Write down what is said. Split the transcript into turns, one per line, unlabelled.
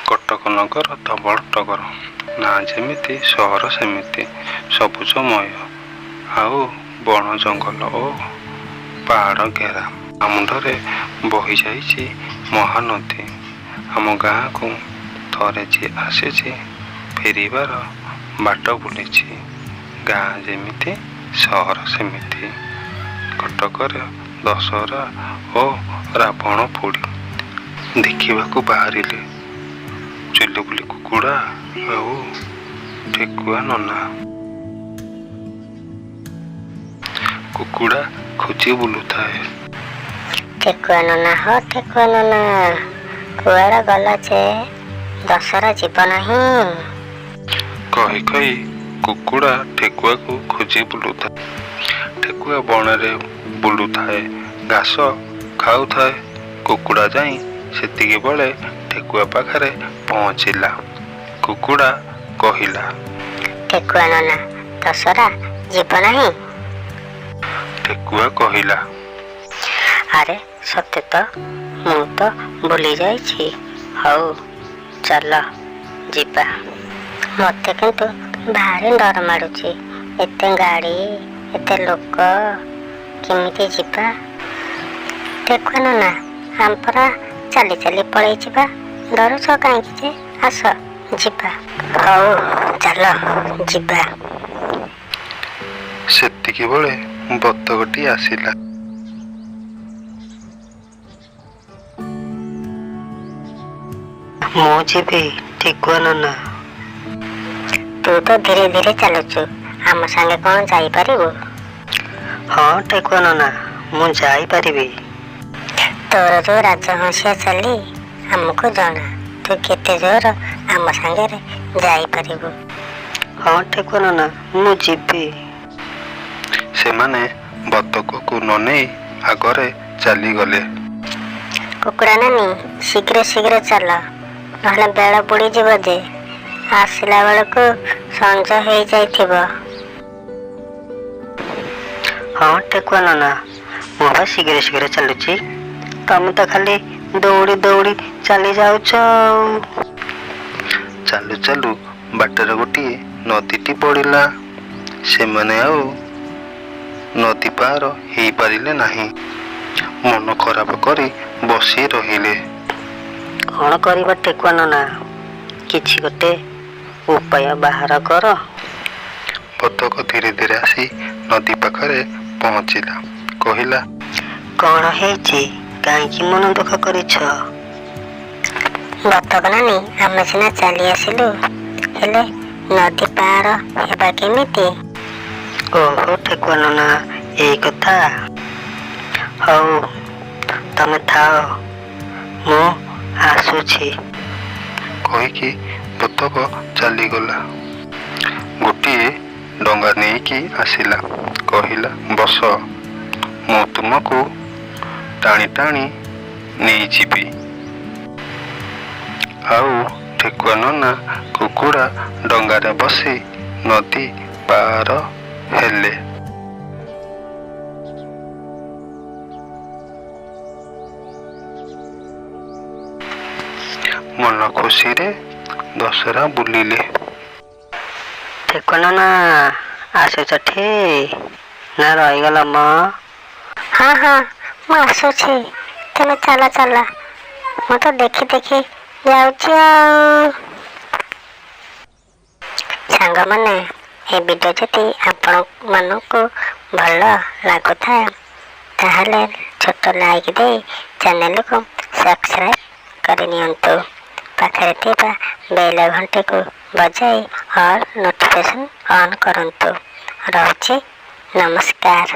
କଟକ ନଗର ଧବଳ ଟଗର, ନା ଯେମିତି ସହର ସେମିତି ସବୁଜମୟ, ଆଉ ବଣ ଜଙ୍ଗଲ ଓ ପାହାଡ଼ ଘେରା। ମୁଣ୍ଡରେ ବହିଯାଇଛି ମହାନଦୀ। ଆମ ଗାଁକୁ ଥରେ ଯିଏ ଆସିଛି ଫେରିବାର ବାଟ ବୁଲିଛି। ଗାଁ ଯେମିତି ସହର ସେମିତି। କଟକରେ ଦଶହରା ଓ ରାବଣ ପୋଡ଼ି ଦେଖିବାକୁ ବାହାରିଲେ ଚୁଲିବୁଲି କୁକୁଡ଼ା ଆଉ ଠେକୁଆ ନନା। କୁକୁଡ଼ା ଖୋଜି ବୁଲୁଥାଏ।
ଠେକୁଆ ନନା ହୋ ଠେକୁଆ ନନା, କୁଆଡ଼େ ଗଲ ଯେ ଦଶହରା ଯିବ ନାହିଁ?
କହି କହି କୁକୁଡ଼ା ଠେକୁଆକୁ ଖୋଜି ବୁଲୁଥାଏ। ଠେକୁଆ ବଣରେ ବୁଲୁଥାଏ, ଘାସ ଖାଉଥାଏ। କୁକୁଡ଼ା ଯାଇ ସେତିକି ବେଳେ ଠେକୁଆ ପାଖରେ ପହଞ୍ଚିଲା। କୁକୁଡ଼ା କହିଲା,
ଠେକୁଆ ନନା, ଦଶହରା ଯିବ ନାହିଁ?
ଠେକୁଆ କହିଲା,
ଆରେ ସତେ ତ, ମୁଁ ତ ଭୁଲି ଯାଇଛି। ହଉ ଚାଲ ଯିବା। ମୋତେ କିନ୍ତୁ ଭାରି ଡର ମାଡ଼ୁଛି। ଏତେ ଗାଡ଼ି, ଏତେ ଲୋକ, କେମିତି ଯିବା? ଠେକୁଆ ନନା, ଆମେ ପରା ଚାଲି ଚାଲି ପଳେଇ ଯିବା। ଡରୁଛ କାହିଁକି ଯେ? ଆସ ଯିବା। ହଉ ଚାଲ ଯିବା।
ସେତିକି ବେଳେ ବତକଟି ଆସିଲା।
ମୁଁ ଯିବି ଠେକୁଆ ନନା।
ତୁ ତ ଧୀରେ ଧୀରେ ଚାଲୁଛୁ, ଆମ ସାଙ୍ଗେ କ'ଣ ଯାଇପାରିବୁ?
ହଁ ଠେକୁଆ ନନା, ମୁଁ ଯାଇପାରିବି।
ତୋର ଯୋଉ ରାଜହଂସିଆ ଚାଲି ଆମକୁ ଜଣା। ତୁ କେତେ ଜୋର ଆମ ସାଙ୍ଗରେ ଯାଇପାରିବୁ।
ହଁ ଠେକୁଆ ନନା, ମୁଁ ଯିବି।
ସେମାନେ ବତକକୁ ନ ନେଇ ଆଗରେ ଚାଲିଗଲେ।
କୁକୁଡ଼ା ନାନୀ, ଶୀଘ୍ର ଶୀଘ୍ର ଚାଲ, ନହେଲେ ବେଳ ବୁଡ଼ିଯିବ ଯେ। ଆସିଲା ବେଳକୁ ସଞ୍ଜ ହେଇଯାଇଥିବ।
ହଁ ଠେକୁଆ ନନା, ମୁଁ ବା ଶୀଘ୍ର ଶୀଘ୍ର ଚାଲୁଛି। ତମେ ତ ଖାଲି ଦୌଡ଼ି ଦୌଡ଼ି ଚାଲି ଯାଉଛ।
ଚାଲୁ ଚାଲୁ ବାଟରେ ଗୋଟିଏ ନଦୀଟି ପଡ଼ିଲା। ସେମାନେ ଆଉ ନଦୀ ପାର ହେଇପାରିଲେ ନାହିଁ। ମନ ଖରାପ କରି ବସି ରହିଲେ।
କ'ଣ କରିବା ଠେକୁଆ ନନା, କିଛି ଗୋଟେ ଉପାୟ ବାହାର କର।
ବତକ ଧୀରେ ଧୀରେ ଆସି ନଦୀ ପାଖରେ ପହଞ୍ଚିଲା। କହିଲା,
କ'ଣ ହେଇଛି? କାହିଁକି ମନ ଦୁଃଖ କରିଛ?
ବତକ ନାନୀ, ଆମେ ସିନା ଚାଲି ଆସିଲୁ, ହେଲେ ନଦୀ ପାର ହେବା କେମିତି?
ଓହୋ ଠେକୁଆ ନନା, ଏଇ କଥା। ହଉ ତମେ ଥାଅ, ମୁଁ ଆସୁଛି।
କହିକି ବତକ ଚାଲିଗଲା। ଗୋଟିଏ ଡଙ୍ଗା ନେଇକି ଆସିଲା। କହିଲା, ବସ, ମୁଁ ତୁମକୁ ଟାଣି ଟାଣି ନେଇଯିବି। ଆଉ ଠେକୁଆ ନନା କୁକୁଡ଼ା ଡଙ୍ଗାରେ ବସି ନଦୀ ପାର ହେଲେ। ମନ ଖୁସିରେ ଦଶହରା ବୁଲିଲେ।
ଠେକୁଆ ନନା, ଆସୁଛ ଠି ନା ରହିଗଲ ମ?
ହଁ ହଁ, ମୁଁ ଆସୁଛି। ତମେ ଚାଲ ଚାଲ, ମୁଁ ତ ଦେଖି ଦେଖି ଯାଉଛି ଆଉ। ସାଙ୍ଗମାନେ, ଏ ଭିଡ଼ିଓ ଯଦି ଆପଣମାନଙ୍କୁ ଭଲ ଲାଗୁଥାଏ ତାହେଲେ ଛୋଟ ଲାଇକ୍ ଦେଇ ଚ୍ୟାନେଲକୁ ସବସ୍କ୍ରାଇବ୍ କରିନିଅନ୍ତୁ। ପାଖରେ ଥିବା ବେଲ୍ ଘଣ୍ଟିକୁ ବଜାଇ ଅଲ୍ ନୋଟିଫିକେସନ୍ ଅନ୍ କରନ୍ତୁ। ରହୁଛି, ନମସ୍କାର।